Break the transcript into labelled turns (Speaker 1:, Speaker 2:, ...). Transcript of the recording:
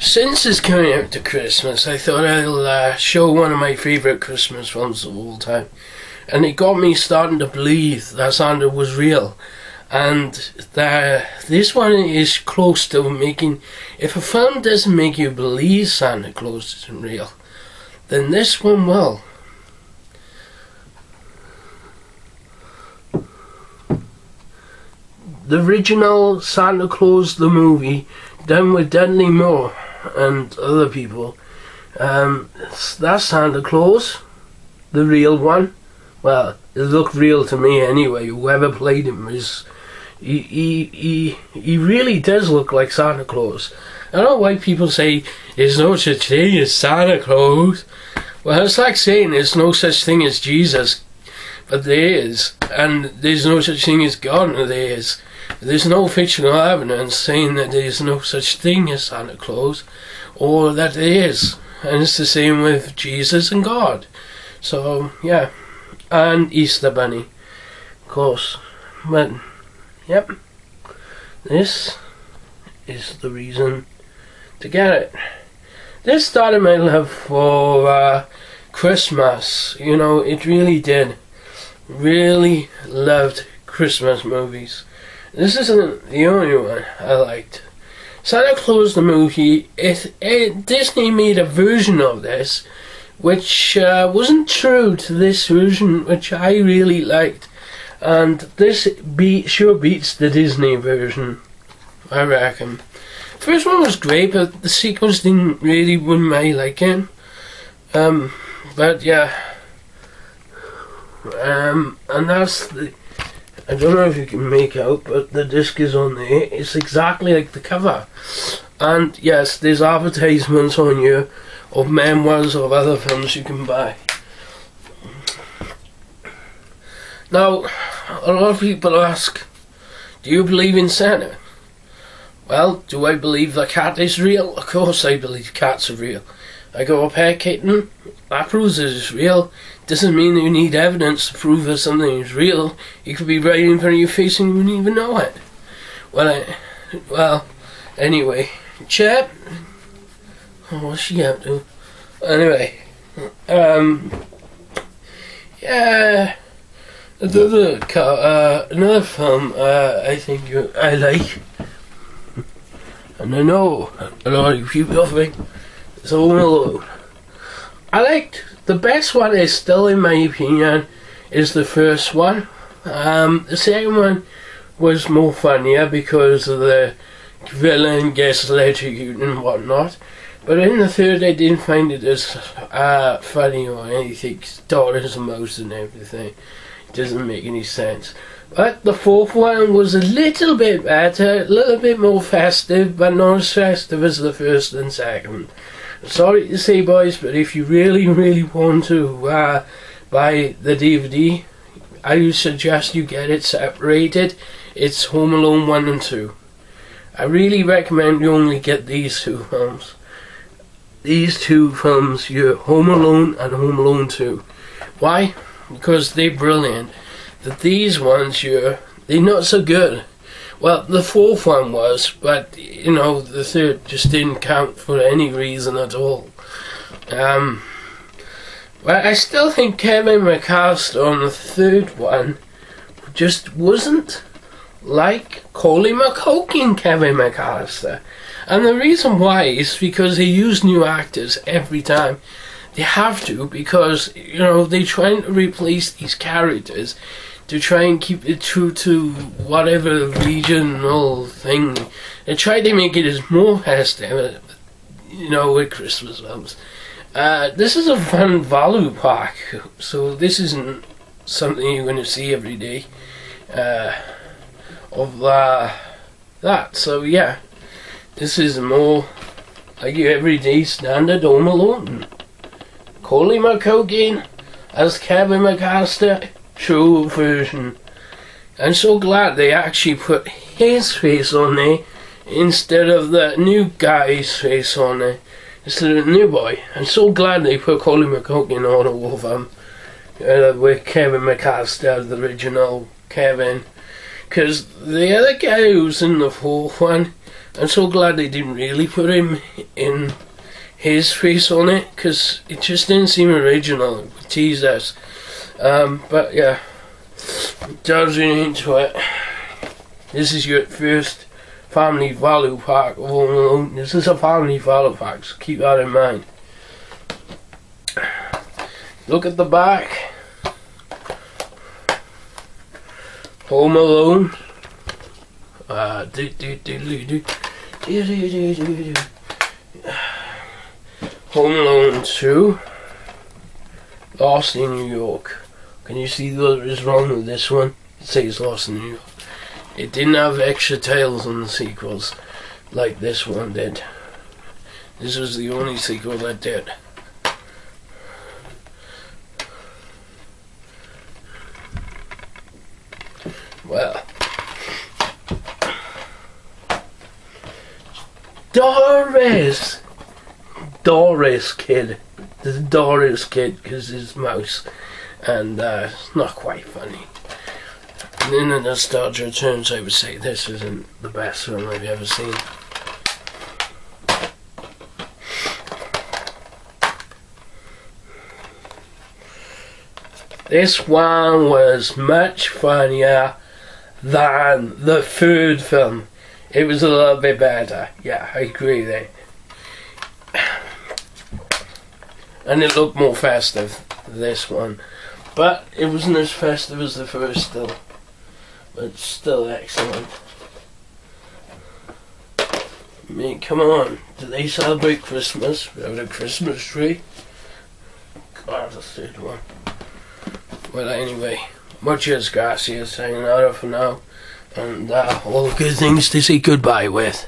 Speaker 1: Since it's coming out to Christmas, I thought I'll show one of my favourite Christmas films of all time. And it got me starting to believe that Santa was real. And this one is close to making... If a film doesn't make you believe Santa Claus isn't real, then this one will. The original Santa Claus the movie, done with Dudley Moore and other people. That's Santa Claus, the real one. Well, it looked real to me anyway. Whoever played him is... He really does look like Santa Claus. I don't know why people say there's no such thing as Santa Claus. Well, it's like saying there's no such thing as Jesus, but there is. And there's no such thing as God, and there is. There's no fictional evidence saying that there's no such thing as Santa Claus, or that there is. And it's the same with Jesus and God. So, yeah. And Easter Bunny, of course. But, yep. This is the reason to get it. This started my love for Christmas. You know, it really did. Really loved Christmas movies. This isn't the only one I liked. Santa Claus the movie, Disney made a version of this which wasn't true to this version, which I really liked. And this sure beats the Disney version, I reckon. First one was great, but the sequels didn't really win my liking. But yeah. And that's the... I don't know if you can make out, but the disc is on there. It's exactly like the cover. And yes, there's advertisements on here of memoirs of other films you can buy. Now, a lot of people ask, do you believe in Santa? Well, do I believe the cat is real? Of course I believe cats are real. I got a pet kitten, that proves it is real. Doesn't mean that you need evidence to prove that something is real. It could be right in front of your face and you wouldn't even know it. Well, anyway, Chet. Oh, what's she up to? Anyway, yeah. Another film I think I like, and I know a lot of people think it's Home Alone. I liked the best one is still, in my opinion, is the first one. The second one was more funnier because of the villain gets electrocuted and whatnot. But in the third, I didn't find it as funny or anything. Daughters and mouse and everything. It doesn't make any sense. But the fourth one was a little bit better, a little bit more festive, but not as festive as the first and second. Sorry to say, boys, but if you really, really want to buy the DVD, I would suggest you get it separated. It's Home Alone 1 and 2. I really recommend you only get these two films. These two films, you're Home Alone and Home Alone 2. Why? Because they're brilliant. These ones, they're not so good. Well, the fourth one was, but, you know, the third just didn't count for any reason at all. Well, I still think Kevin McAllister on the third one just wasn't like Coley McCulkin Kevin McAllister. And the reason why is because they use new actors every time. They have to, because, you know, they're trying to replace these characters to try and keep it true to whatever regional thing. They try to make it as more festive, you know, with Christmas films. This is a fun value pack, so this isn't something you're going to see every day of that. So yeah, this is more like your everyday standard Home Alone. Coley McCulkin as Kevin McAllister. True version. I'm so glad they actually put his face on there instead of the new guy's face on there, instead of the new boy. I'm so glad they put Coley McCulkin on all of them with Kevin McAllister as the original Kevin, because the other guy who's in the fourth one I'm so glad they didn't really put him in his face on it, because it just didn't seem original. It teased us. But yeah, delving into it. This is your first family value pack of Home Alone. This is a family value pack, so keep that in mind. Look at the back. Home Alone. Home Alone 2. Lost in New York. Can you see what is wrong with this one? It says Lost in New York. It didn't have extra tails on the sequels like this one did. This was the only sequel that did. Well, Doris kid. This is Doris kid because it's mouse, and it's not quite funny. And in the nostalgia terms, I would say this isn't the best film I've ever seen. This one was much funnier than the third film. It was a little bit better. Yeah, I agree there. And it looked more festive, this one. But it wasn't as festive as the first still. But still excellent. I mean, come on. Do they celebrate Christmas without a Christmas tree? God, the third one. Well, anyway, muchas gracias. Sayonara for now. And all good things to say goodbye with.